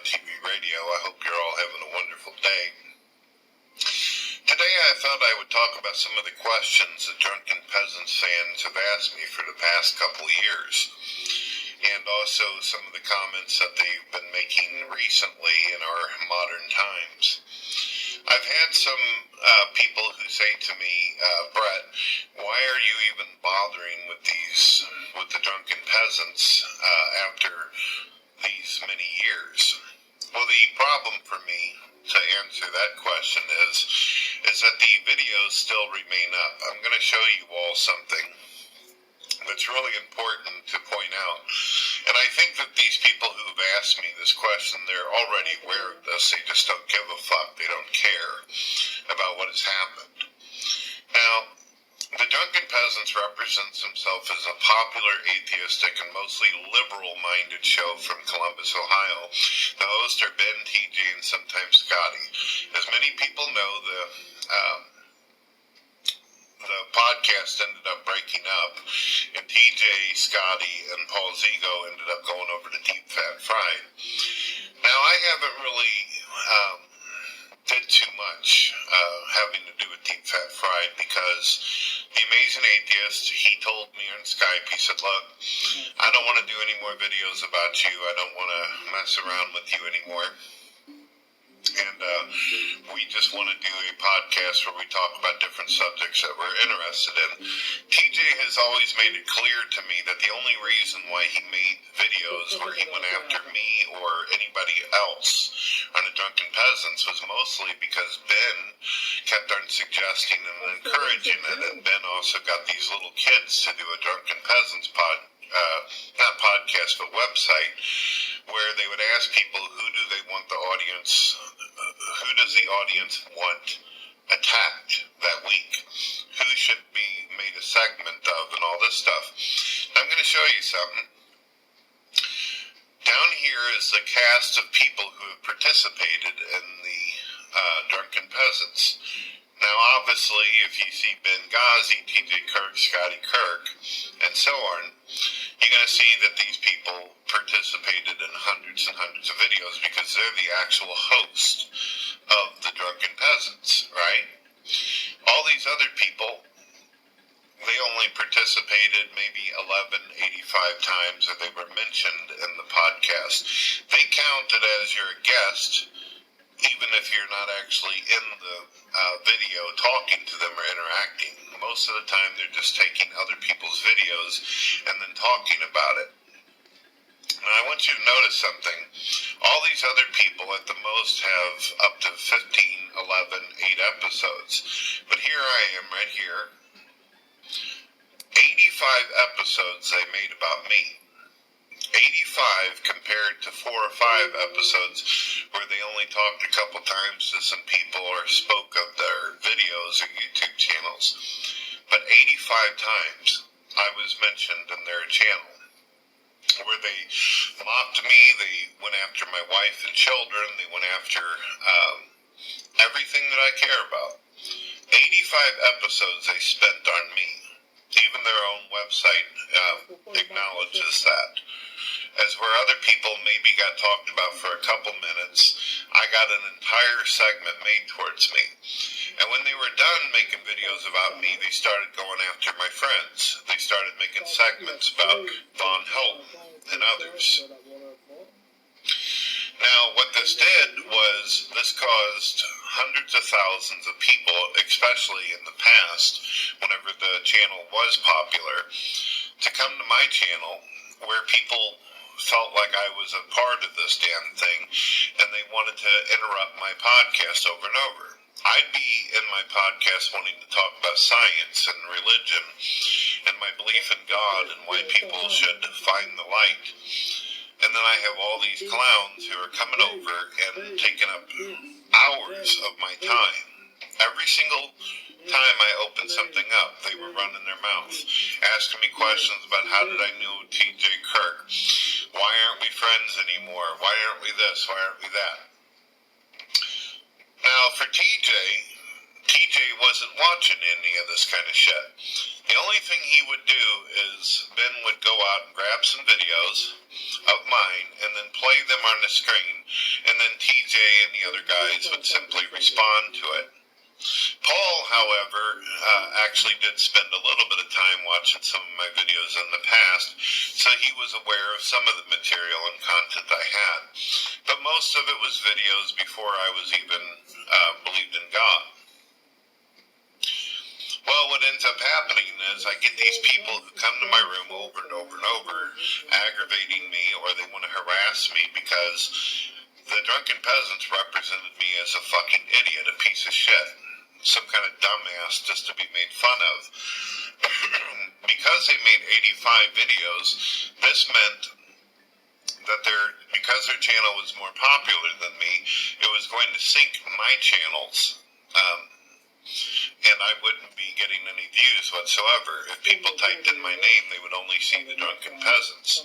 TV radio. I hope you're all having a wonderful day. Today I thought I would talk about some of the questions that Drunken Peasants fans have asked me for the past couple of years, and also some of the comments that they've been making recently in our modern times. I've had some people who say to me, Brett, why are you even bothering with the Drunken Peasants after these many years? Well, the problem for me to answer that question is that the videos still remain up. I'm going to show you all something that's really important to point out. And I think that these people who've asked me this question, they're already aware of this. They just don't give a fuck. They don't care about what has happened. Now, the Drunken Peasants represents himself as a popular, atheistic, and mostly liberal-minded show from Columbus, Ohio. The hosts are Ben, TJ, and sometimes Scotty. As many people know, the podcast ended up breaking up, and TJ, Scotty, and Paul Zigo ended up going over to Deep Fat Fried. Now, I haven't really did too much having to do with Deep Fat Fried because the Amazing Atheist, he told me on Skype, he said, look, I don't want to do any more videos about you. I don't want to mess around with you anymore. And we just want to do a podcast where we talk about different subjects that we're interested in. TJ has always made it clear to me that the only reason why he made videos where he went after me or anybody else on the Drunken Peasants was mostly because Ben kept on suggesting and encouraging it, and Ben also got these little kids to do a Drunken Peasants not podcast, but website, where they would ask people who do they want the audience, who does the audience want attacked that week, who should be made a segment of, and all this stuff. I'm going to show you something. Down here is the cast of people who have participated in the Drunken Peasants. Now, obviously, if you see Ben Ghazi, TJ Kirk, Scotty Kirk, and so on, you're going to see that these people participated in hundreds and hundreds of videos because they're the actual host of the Drunken Peasants, right? All these other people, they only participated maybe 1185 times that they were mentioned in the podcast. They counted as your guest, even if you're not actually in the video talking to them or interacting. Most of the time they're just taking other people's videos and then talking about it. Now I want you to notice something. All these other people at the most have up to 15, 11, 8 episodes. But here I am right here. 85 episodes they made about me. 85 compared to 4 or 5 episodes where they only talked a couple times to some people or spoke of their videos or YouTube channels. But 85 times I was mentioned in their channel, where they mocked me, they went after my wife and children, they went after everything that I care about. 85 episodes they spent on me. Even their own website acknowledges that. As where other people maybe got talked about for a couple minutes, I got an entire segment made towards me. And when they were done making videos about me, they started going after my friends. They started making segments about Von Helton and others. Now, what this did was this caused hundreds of thousands of people, especially in the past, whenever the channel was popular, to come to my channel where people felt like I was a part of this damn thing, and they wanted to interrupt my podcast over and over. I'd be in my podcast wanting to talk about science and religion and my belief in God and why people should find the light. And then I have all these clowns who are coming over and taking up hours of my time. Every single time I opened something up, they were running their mouth, asking me questions about how did I know TJ Kirk? Why aren't we friends anymore? Why aren't we this? Why aren't we that? Now, for TJ, TJ wasn't watching any of this kind of shit. The only thing he would do is Ben would go out and grab some videos of mine and then play them on the screen, and then TJ and the other guys would simply respond to it. Paul, however, actually did spend a little bit of time watching some of my videos in the past, so he was aware of some of the material and content I had. But most of it was videos before I was even believed in God. Well, what ends up happening is I get these people who come to my room over and over and over, aggravating me, or they want to harass me because the drunken peasants represented me as a fucking idiot, a piece of shit, some kind of dumbass just to be made fun of. Because they made 85 videos, this meant that because their channel was more popular than me, it was going to sink my channels. And I wouldn't be getting any views whatsoever. If people typed in my name, they would only see the drunken peasants.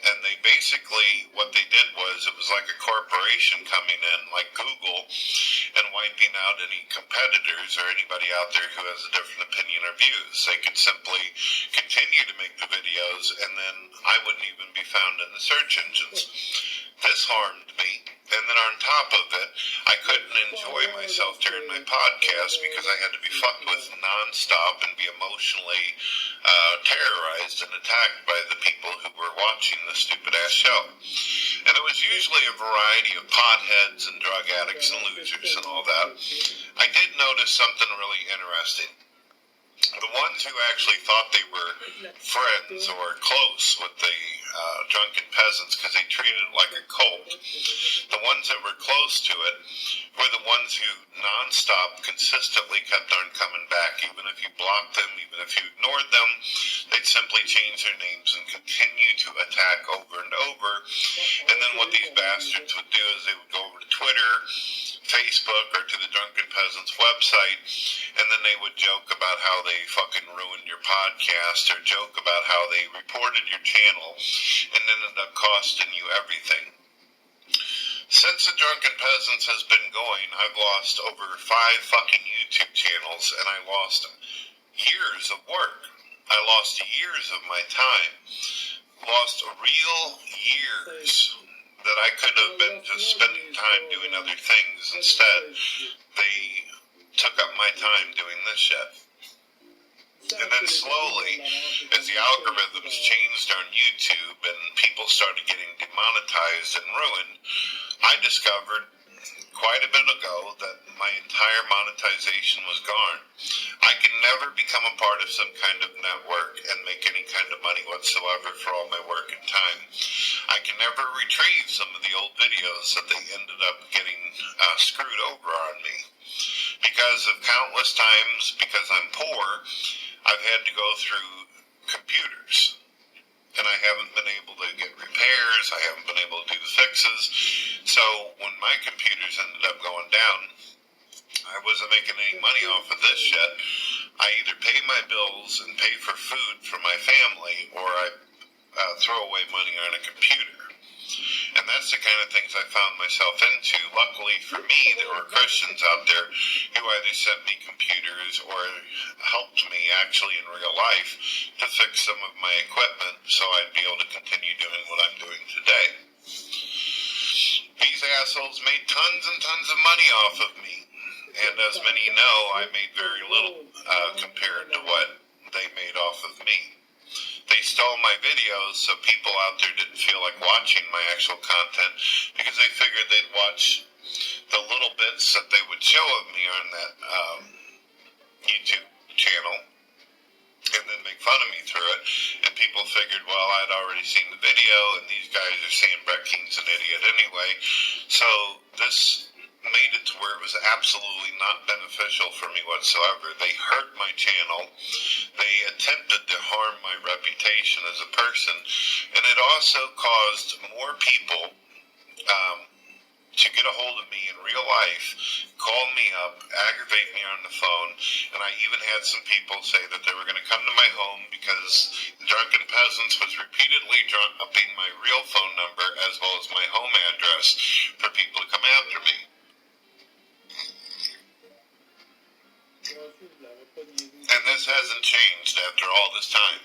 And they basically, what they did was, it was like a corporation coming in, like Google, and wiping out any competitors or anybody out there who has a different opinion or views. They could simply continue to make the videos, and then I wouldn't even be found in the search engines. This harmed me. And then on top of it, I couldn't enjoy myself during my podcast because I had to be fucked with nonstop and be emotionally terrorized and attacked by the people who were watching the stupid-ass show. And it was usually a variety of potheads and drug addicts and losers and all that. I did notice something really interesting. The ones who actually thought they were friends or close with the drunken peasants, because they treated it like a cult, the ones that were close to it were the ones who nonstop consistently kept on coming back. Even if you blocked them, even if you ignored them, they'd simply change their names and continue to attack over and over. And then what these bastards would do is they would go over to Twitter, Facebook, or to the drunken peasants website, and then they would joke about how they fucking ruined your podcast, or joke about how they reported your channel and ended up costing you everything. Since the Drunken Peasants has been going, I've lost over 5 fucking YouTube channels, and I lost years of work. I lost years of my time. Lost real years that I could have been just spending time doing other things. Instead, they took up my time doing this shit. And then slowly, as the algorithms changed on YouTube and people started getting demonetized and ruined, I discovered quite a bit ago that my entire monetization was gone. I can never become a part of some kind of network and make any kind of money whatsoever for all my work and time. I can never retrieve some of the old videos that they ended up getting screwed over on me. Because of countless times, because I'm poor, I've had to go through computers, and I haven't been able to get repairs, I haven't been able to do the fixes. So when my computers ended up going down, I wasn't making any money off of this shit. I either pay my bills and pay for food for my family, or I throw away money on a computer. And that's the kind of things I found myself into. Luckily for me, there were Christians out there who either sent me computers or helped me actually in real life to fix some of my equipment so I'd be able to continue doing what I'm doing today. These assholes made tons and tons of money off of me. And as many know, I made very little compared to what they made off of me. They stole my videos so people out there didn't feel like watching my actual content because they figured they'd watch the little bits that they would show of me on that YouTube channel and then make fun of me through it. And people figured, well, I'd already seen the video and these guys are saying Brett King's an idiot anyway. So this made it to where it was absolutely not beneficial for me whatsoever. They hurt my channel. They attempted to harm my reputation as a person. And it also caused more people to get a hold of me in real life, call me up, aggravate me on the phone, and I even had some people say that they were going to come to my home because the Drunken Peasants was repeatedly upping my real phone number as well as my home address for people to come after me. this hasn't changed after all this time.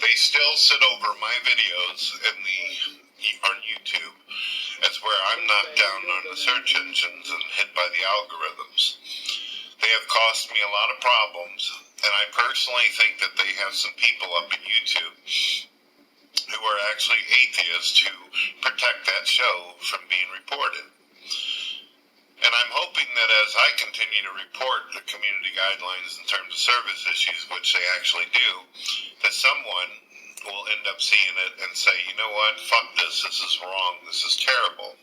They still sit over my videos on YouTube as where I'm knocked down on the search engines and hit by the algorithms. They have caused me a lot of problems, and I personally think that they have some people up at YouTube who are actually atheists to protect that show from being reported. And I'm hoping that as I continue to report the community guidelines in terms of service issues, which they actually do, that someone will end up seeing it and say, you know what, fuck this is wrong, this is terrible,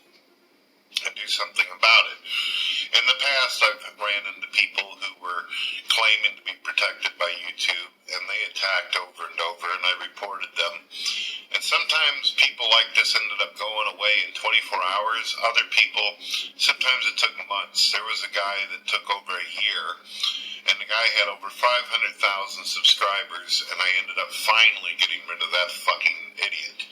and do something about it. In the past, I've ran into people who were claiming to be protected by YouTube, and they attacked over and over, and I reported them. And sometimes people like this ended up going away in 24 hours. Other people, sometimes it took months. There was a guy that took over a year, and the guy had over 500,000 subscribers, and I ended up finally getting rid of that fucking idiot.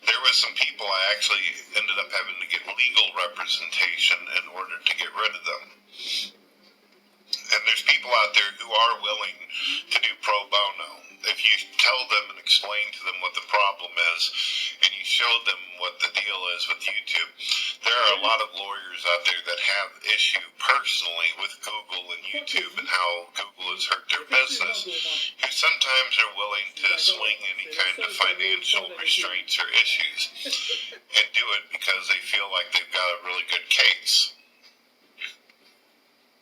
There was some people I actually ended up having to get legal representation in order to get rid of them. And there's people out there who are willing to do pro bono. If you tell them and explain to them what the problem is, and you show them what the deal is with YouTube, there are a lot of lawyers out there that have issue personally with Google and YouTube and how Google has hurt their business, who sometimes are willing to swing any kind of financial restraints or issues and do it because they feel like they've got a really good case.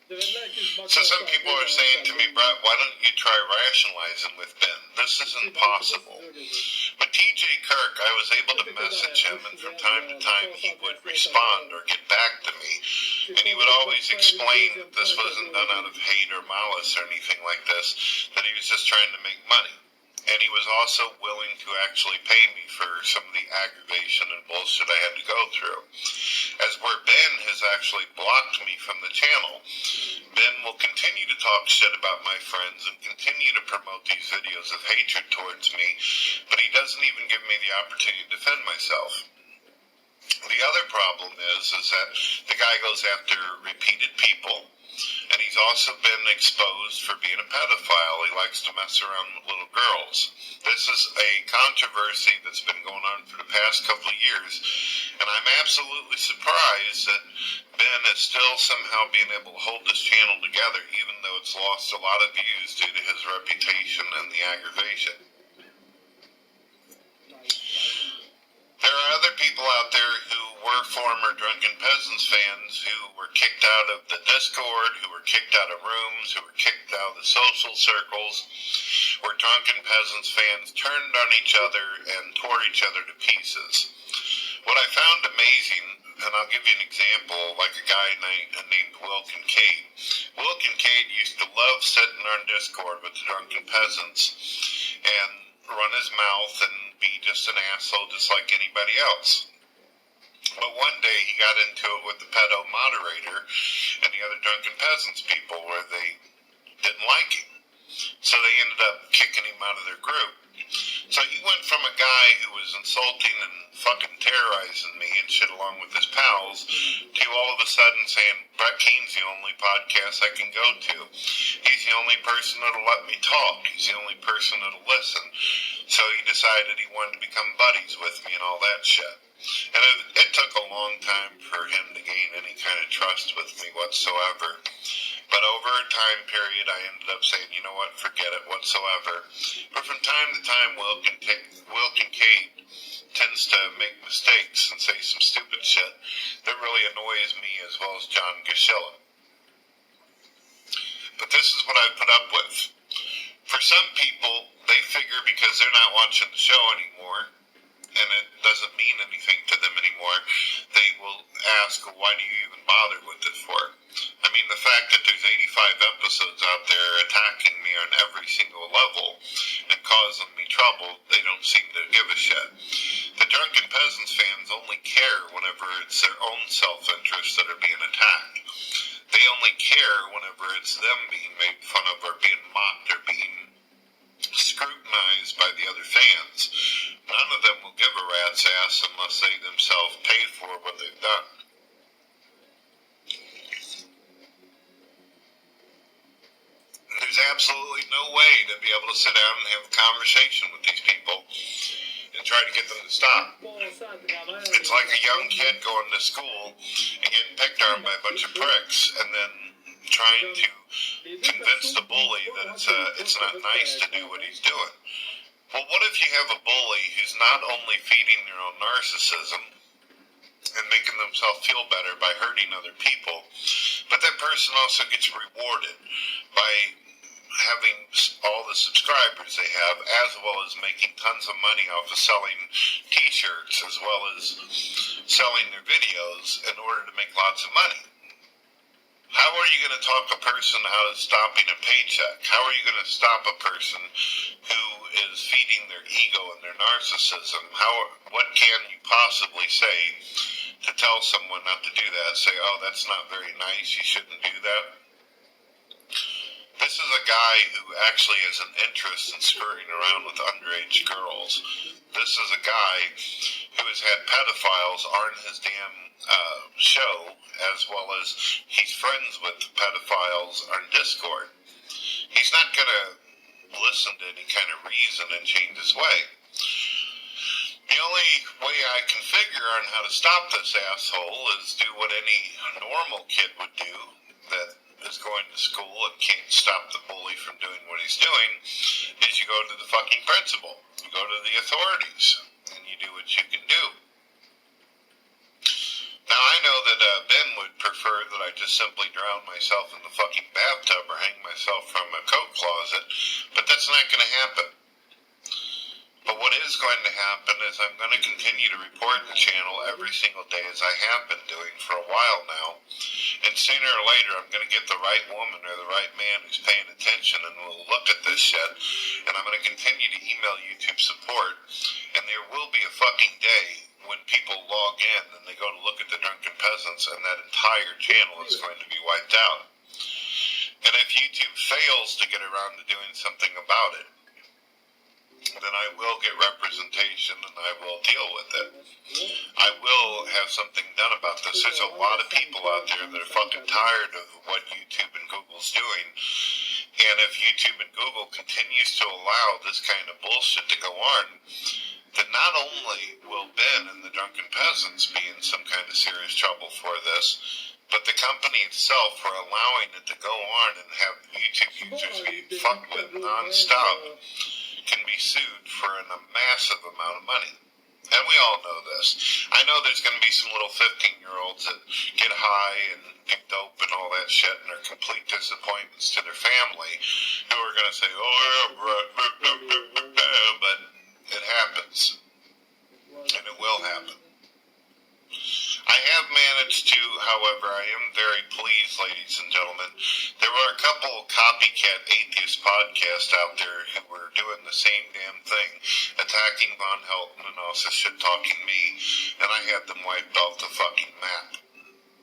So some people are saying to me, Brett, why don't you try rationalizing with Ben? This isn't possible. But TJ Kirk, I was able to message him, and from time to time he would respond or get back to me. And he would always explain that this wasn't done out of hate or malice or anything like this, that he was just trying to make money. And he was also willing to actually pay me for some of the aggravation and bullshit I had to go through. As where Ben has actually blocked me from the channel, Ben will continue to talk shit about my friends and continue to promote these videos of hatred towards me, but he doesn't even give me the opportunity to defend myself. The other problem is that the guy goes after repeated people. And he's also been exposed for being a pedophile. He likes to mess around with little girls. This is a controversy that's been going on for the past couple of years, and I'm absolutely surprised that Ben is still somehow being able to hold this channel together, even though it's lost a lot of views due to his reputation and the aggravation. There are other people out there who were former Drunken Peasants fans who were kicked out of the Discord, who were kicked out of rooms, who were kicked out of the social circles, where Drunken Peasants fans turned on each other and tore each other to pieces. What I found amazing, and I'll give you an example, like a guy named Will Kincaid. Will Kincaid used to love sitting on Discord with the Drunken Peasants and run his mouth and be just an asshole just like anybody else. But one day he got into it with the pedo moderator and the other Drunken Peasants people where they didn't like him. So they ended up kicking him out of their group. So he went from a guy who was insulting and fucking terrorizing me and shit along with his pals to all of a sudden saying, Brett Keene's the only podcast I can go to. He's the only person that'll let me talk. He's the only person that'll listen. So he decided he wanted to become buddies with me and all that shit. And it took a long time for him to gain any kind of trust with me whatsoever. But over a time period, I ended up saying, you know what, forget it whatsoever. But from time to time, Will Kincaid tends to make mistakes and say some stupid shit that really annoys me as well as John Gashilla. But this is what I put up with. For some people, they figure because they're not watching the show anymore, and it doesn't mean anything to them anymore, they will ask, why do you even bother with it for? I mean, the fact that there's 85 episodes out there attacking me on every single level and causing me trouble, they don't seem to give a shit. The Drunken Peasants fans only care whenever it's their own self-interest that are being attacked. They only care whenever it's them being made fun of or being mocked or being scrutinized by the other fans. None of them will give a rat's ass unless they themselves pay for what they've done. absolutely no way to be able to sit down and have a conversation with these people and try to get them to stop. It's like a young kid going to school and getting picked on by a bunch of pricks, and then trying to convince the bully that it's not nice to do what he's doing. Well, what if you have a bully who's not only feeding their own narcissism and making themselves feel better by hurting other people, but that person also gets rewarded by having all the subscribers they have, as well as making tons of money off of selling t-shirts, as well as selling their videos in order to make lots of money? How are you going to talk a person out of stopping a paycheck? How are you going to stop a person who is feeding their ego and their narcissism? What can you possibly say to tell someone not to do that? Say, oh, that's not very nice, you shouldn't do that. This is a guy who actually has an interest in screwing around with underage girls. This is a guy who has had pedophiles on his damn show, as well as he's friends with pedophiles on Discord. He's not going to listen to any kind of reason and change his way. The only way I can figure on how to stop this asshole is do what any normal kid would do that is going to school and can't stop the bully from doing what he's doing, is you go to the fucking principal. You go to the authorities, and you do what you can do. Now, I know that Ben would prefer that I just simply drown myself in the fucking bathtub or hang myself from a coat closet, but that's not going to happen. But what is going to happen is I'm going to continue to report the channel every single day, as I have been doing for a while now. And sooner or later, I'm going to get the right woman or the right man who's paying attention and will look at this shit. And I'm going to continue to email YouTube support. And there will be a fucking day when people log in and they go to look at the Drunken Peasants, and that entire channel is going to be wiped out. And if YouTube fails to get around to doing something about it, then I will get representation and I will deal with it. I will have something done about this. There's a lot of people out there that are fucking tired of what YouTube and Google's doing. And if YouTube and Google continues to allow this kind of bullshit to go on, then not only will Ben and the Drunken Peasants be in some kind of serious trouble for this, but the company itself, for allowing it to go on and have YouTube users be fucked with non-stop, can be sued for a massive amount of money. And we all know this. I know there's going to be some little 15-year-olds that get high and do dope and all that shit and are complete disappointments to their family who are going to say, oh yeah, but it happens. And it will happen. I have managed to, however, I am very pleased, ladies and gentlemen. There were a couple copycat atheist podcasts out there who were doing the same damn thing, attacking Von Helton and also shit-talking me, and I had them wiped off the fucking map.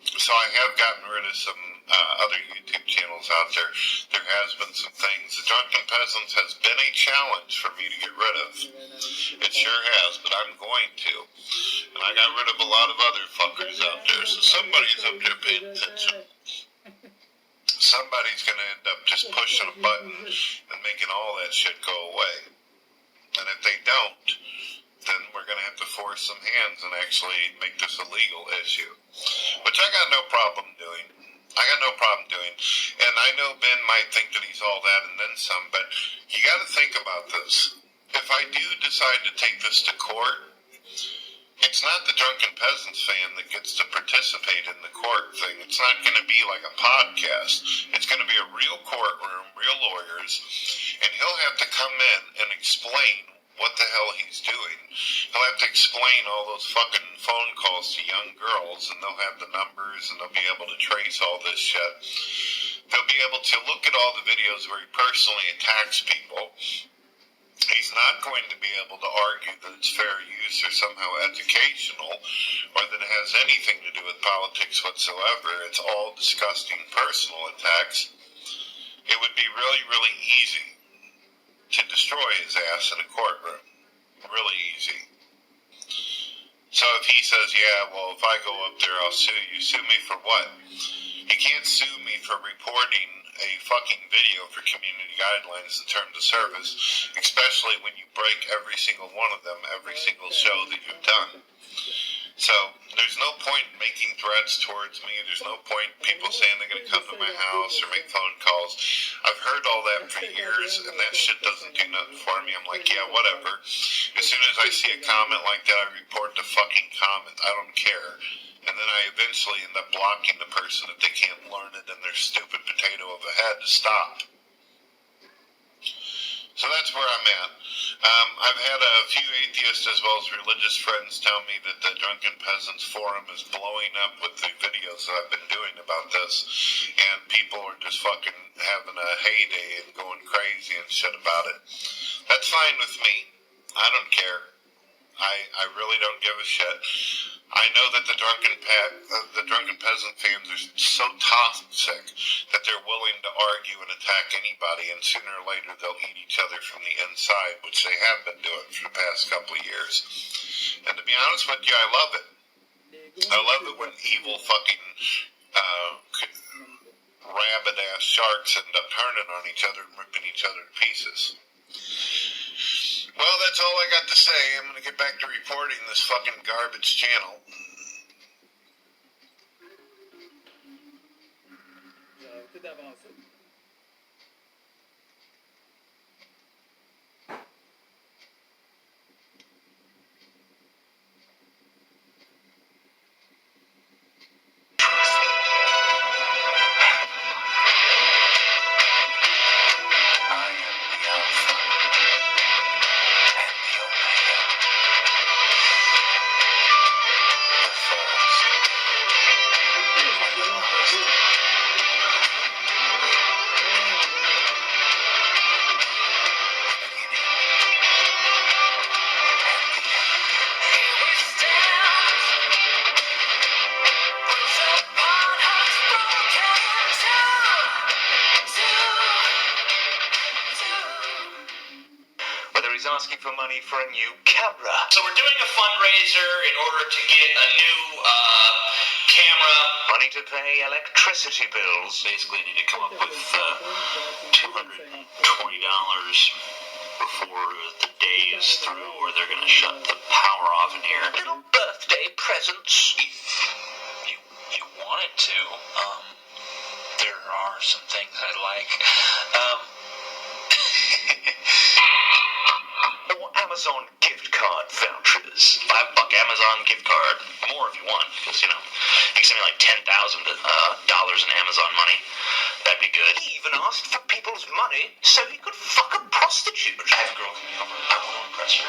So I have gotten rid of some other YouTube channels out there. There has been some things. The Drunken Peasants has been a challenge for me to get rid of. It sure has, but I'm going to. And I got rid of a lot of other fuckers out there, so somebody's up there paying attention. Somebody's going to end up just pushing a button and making all that shit go away. And if they don't, then we're going to have to force some hands and actually make this a legal issue. Which I got no problem doing. And I know Ben might think that he's all that and then some, but you got to think about this. If I do decide to take this to court, it's not the Drunken Peasants fan that gets to participate in the court thing. It's not going to be like a podcast. It's going to be a real courtroom, real lawyers, and he'll have to come in and explain what the hell he's doing. He'll have to explain all those fucking phone calls to young girls, and they'll have the numbers, and they'll be able to trace all this shit. They'll be able to look at all the videos where he personally attacks people. He's not going to be able to argue that it's fair use or somehow educational, or that it has anything to do with politics whatsoever. It's all disgusting personal attacks. It would be really, really easy to destroy his ass in a courtroom. Really easy. So if he says, yeah, well, if I go up there, I'll sue you. Sue me for what? You can't sue me for reporting a fucking video for community guidelines, the term of service, especially when you break every single one of them, every single show that you've done. So, there's no point in making threats towards me. There's no point in people saying they're going to come to my house or make phone calls. I've heard all that for years, and that shit doesn't do nothing for me. I'm like, yeah, whatever. As soon as I see a comment like that, I report the fucking comment. I don't care. And then I eventually end up blocking the person if they can't learn it in their stupid potato of a head to stop. So that's where I'm at. I've had a few atheists as well as religious friends tell me that the Drunken Peasants Forum is blowing up with the videos that I've been doing about this, and people are just fucking having a heyday and going crazy and shit about it. That's fine with me. I don't care. I really don't give a shit. I know that the drunken peasant fans are so toxic that they're willing to argue and attack anybody, and sooner or later they'll eat each other from the inside, which they have been doing for the past couple of years. And to be honest with you, I love it. I love it when evil fucking rabid-ass sharks end up turning on each other and ripping each other to pieces. Well, that's all I got to say. I'm going to get back to reporting this fucking garbage channel. Asking for money for a new camera. So we're doing a fundraiser in order to get a new camera. Money to pay electricity bills. Basically need to come up with $220 before the day is through, or they're going to shut the power off in here. Little birthday presents. You wanted to. There are some things I like. Amazon gift card vouchers. $5 Amazon gift card. More if you want, because, you can send me like $10,000 in Amazon money. That'd be good. He even asked for people's money so he could fuck a prostitute. I have a girl coming over. I want to impress her.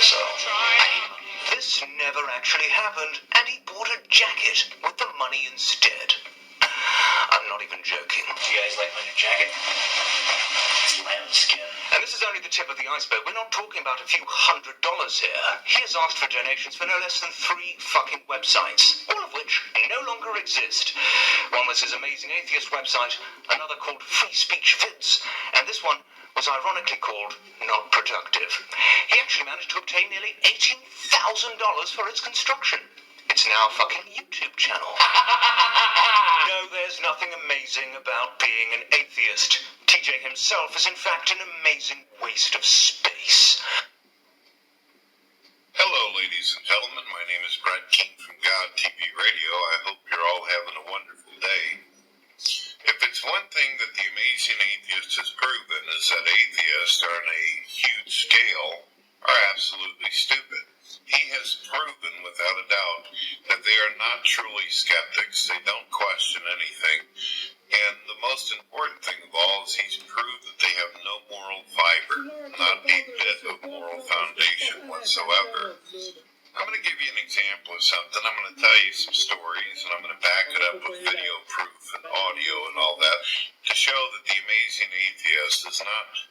So, I need money. This never actually happened, and he bought a jacket with the money instead. I'm not even joking. You guys like my new jacket? It's lambskin. And this is only the tip of the iceberg. We're not talking about a few $100 here. He has asked for donations for no less than 3 fucking websites, all of which no longer exist. One was his amazing atheist website, another called Free Speech Vids, and this one was ironically called Not Productive. He actually managed to obtain nearly $18,000 for its construction. It's now a fucking YouTube channel. No, there's nothing amazing about being an atheist. TJ himself is in fact an amazing waste of space. Hello, ladies and gentlemen. My name is Brett King from God TV Radio. I hope you're all having a wonderful day. If it's one thing that the amazing atheist has proven is that atheists on a huge scale are absolutely stupid. He has proven without a doubt that they are not truly skeptics. They don't question anything. And the most important thing of all is he's proved that they have no moral fiber, not a bit of moral foundation whatsoever. I'm going to give you an example of something. I'm going to tell you some stories, and I'm going to back it up with video proof and audio and all that to show that the amazing atheist is not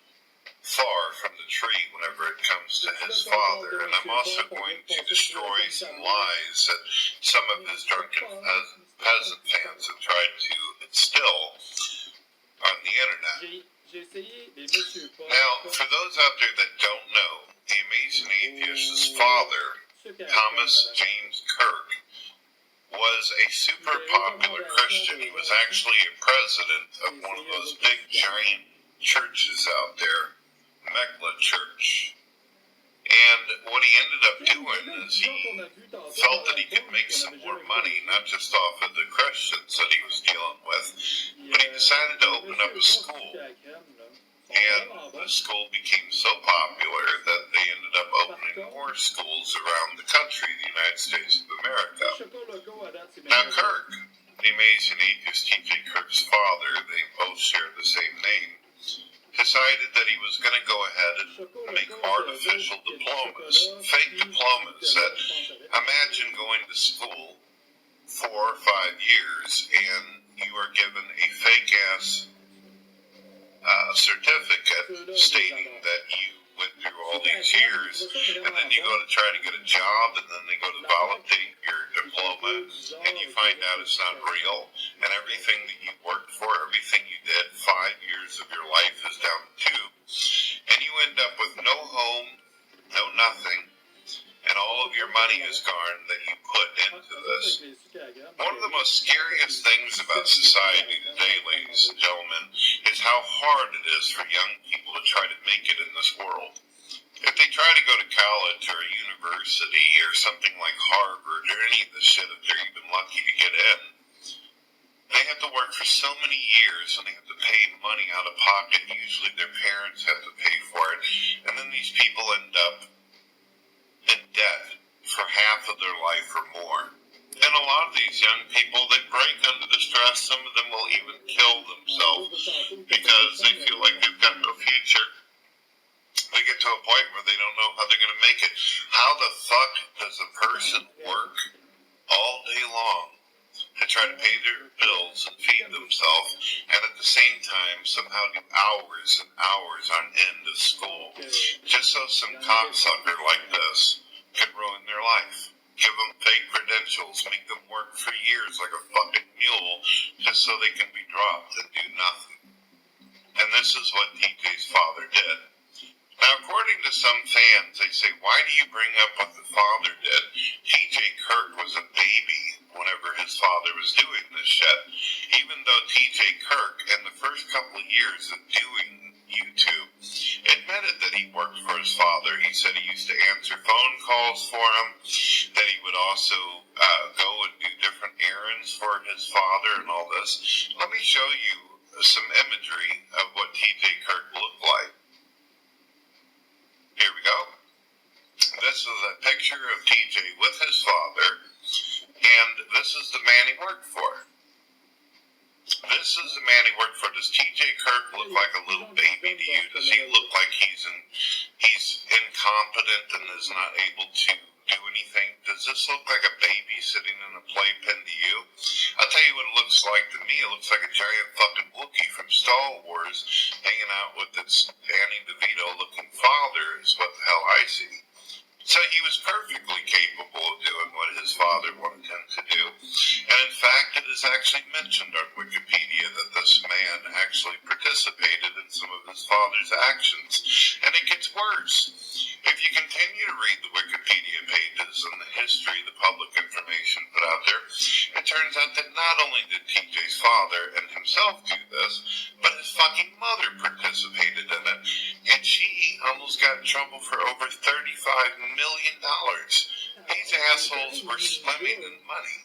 far from the tree whenever it comes to his father. And I'm also going to destroy some lies that some of his drunken peasant fans have tried to instill on the internet. Now, for those out there that don't know, the amazing atheist's father, Thomas James Kirk, was a super popular Christian. He was actually a president of one of those big giant churches out there, Mekla Church. And what he ended up doing is he felt that he could make some more money, not just off of the Christians that he was dealing with, but he decided to open up a school. And the school became so popular that they ended up opening more schools around the country, the United States of America. Now Kirk, the amazing atheist T.J. Kirk's father, they both share the same name, decided that he was going to go ahead and make artificial diplomas, fake diplomas that, imagine going to school 4 or 5 years and you are given a fake-ass certificate stating that you went through all these years, and then you go to try to get a job, and then they go to validate your diploma, and you find out it's not real, and everything that you worked for, everything you did, 5 years of your life is down the tube, and you end up with no home, no nothing, and all of your money is gone that you put into this. One of the most scariest things about society today, ladies and gentlemen, is how hard it is for young people to try to make it in this world. If they try to go to college or a university or something like Harvard or any of the shit, if they're even lucky to get in, they have to work for so many years and they have to pay money out of pocket. Usually their parents have to pay for it. And then these people end up in debt for half of their life or more. And a lot of these young people, they break under the stress. Some of them will even kill themselves because they feel like they've got no future. They get to a point where they don't know how they're going to make it. How the fuck does a person work all day long to try to pay their bills and feed themselves, and at the same time somehow do hours and hours on end of school just so some cocksucker like this can ruin their life? Give them fake credentials, make them work for years like a fucking mule just so they can be dropped and do nothing. And this is what TJ's father did. Now, according to some fans, they say, why do you bring up what the father did? T.J. Kirk was a baby whenever his father was doing this shit. Even though T.J. Kirk, in the first couple of years of doing YouTube, admitted that he worked for his father. He said he used to answer phone calls for him, that he would also go and do different errands for his father and all this. Let me show you some imagery of what T.J. Kirk looked like. Here we go. This is a picture of TJ with his father, and this is the man he worked for. This is the man he worked for. Does TJ Kirk look like a little baby to you? Does he look like he's incompetent and is not able to do anything? Does this look like a baby sitting in a playpen to you? I'll tell you what it looks like to me. It looks like a giant fucking Wookiee from Star Wars hanging out with its Danny DeVito looking father is what the hell I see. So he was perfectly capable of doing what his father wanted him to do. And in fact, it is actually mentioned on Wikipedia that this man actually participated in some of his father's actions. And it gets worse. If you continue to read the Wikipedia pages and the history, the public information put out there, it turns out that not only did TJ's father and himself do this, but his fucking mother participated in it. And she almost got in trouble for over $35 million. These assholes were swimming in money.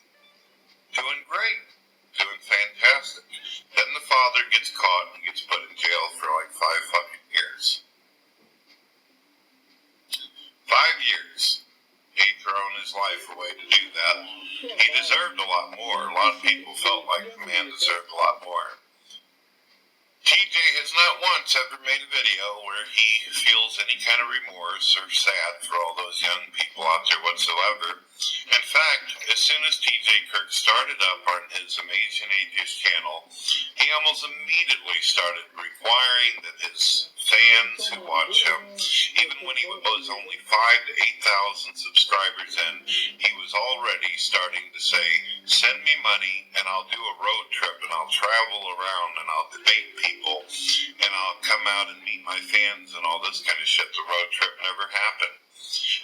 Doing great. Doing fantastic. Then the father gets caught and gets put in jail for like 5 fucking years. 5 years. He thrown his life away to do that. He deserved a lot more. A lot of people felt like the man deserved a lot more. TJ has not once ever made a video where he feels any kind of remorse or sad for all those young people out there whatsoever. In fact, as soon as TJ Kirk started up on his Amazing Atheist channel, he almost immediately started requiring that his fans who watch him, even when he was only 5,000 to 8,000 subscribers in, he was already starting to say, send me money and I'll do a road trip and I'll travel around and I'll debate people and I'll come out and meet my fans and all this kind of shit. The road trip never happened.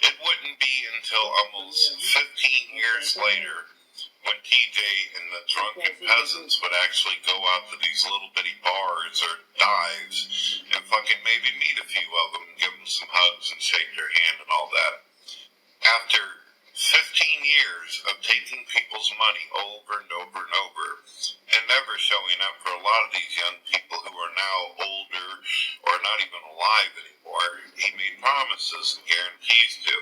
It wouldn't be until almost 15 years later when TJ and the drunken peasants would actually go out to these little bitty bars or dives and fucking maybe meet a few of them and give them some hugs and shake their hand and all that. After 15 years of taking people's money over and over and over and never showing up for a lot of these young people who are now older or not even alive anymore, he made promises and guarantees to.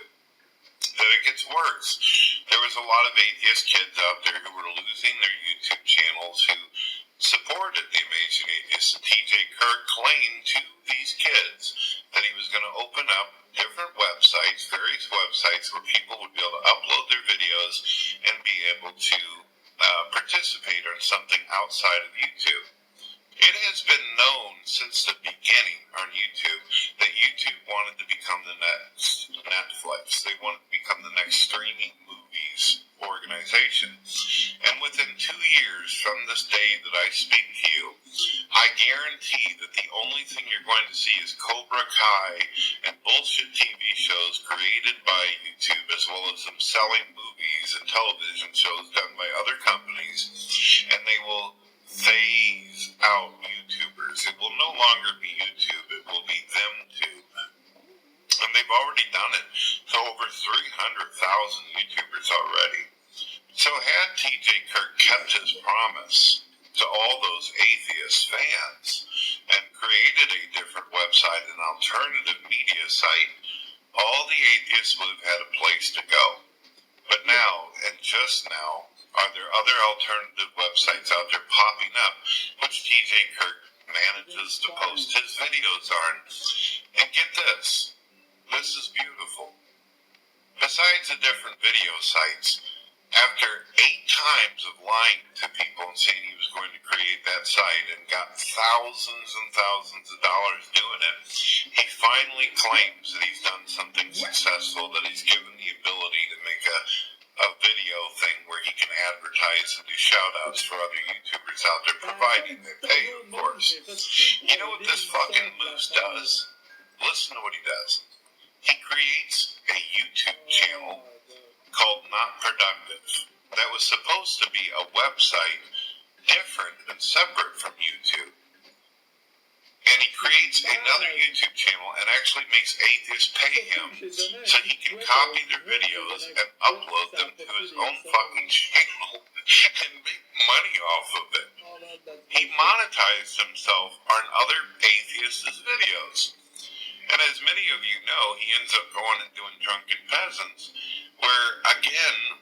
Then it gets worse. There was a lot of atheist kids out there who were losing their YouTube channels who supported the Amazing Atheists, and TJ Kirk claimed to these kids that he was going to open up different websites, various websites where people would be able to upload their videos and be able to participate on something outside of YouTube. It has been known since the beginning on YouTube that YouTube wanted to become the next Netflix. They wanted to become the next streaming movies organization. And within 2 years from this day that I speak to you, I guarantee that the only thing you're going to see is Cobra Kai and bullshit TV shows created by YouTube, as well as them selling movies and television shows done by other companies, and they will phase out YouTubers. It will no longer be YouTube, it will be ThemTube. And they've already done it to over 300,000 YouTubers already. So had TJ Kirk kept his promise to all those atheist fans and created a different website, an alternative media site, all the atheists would have had a place to go. But now, and just now, are there other alternative websites out there popping up, which TJ Kirk manages to post his videos on? And get this is beautiful. Besides the different video sites, after 8 times of lying to people and saying he was going to create that site and got thousands and thousands of dollars doing it, he finally claims that he's done something successful, that he's given the ability to make a video thing where he can advertise and do shout-outs for other YouTubers out there, providing they pay, of course. You know what this fucking moose does? Listen to what he does. He creates a YouTube channel called Not Productive that was supposed to be a website different and separate from YouTube. And he creates another YouTube channel and actually makes atheists pay him so he can copy their videos and upload them to his own fucking channel and make money off of it. He monetized himself on other atheists' videos. And as many of you know, he ends up going and doing Drunken Peasants, where, again,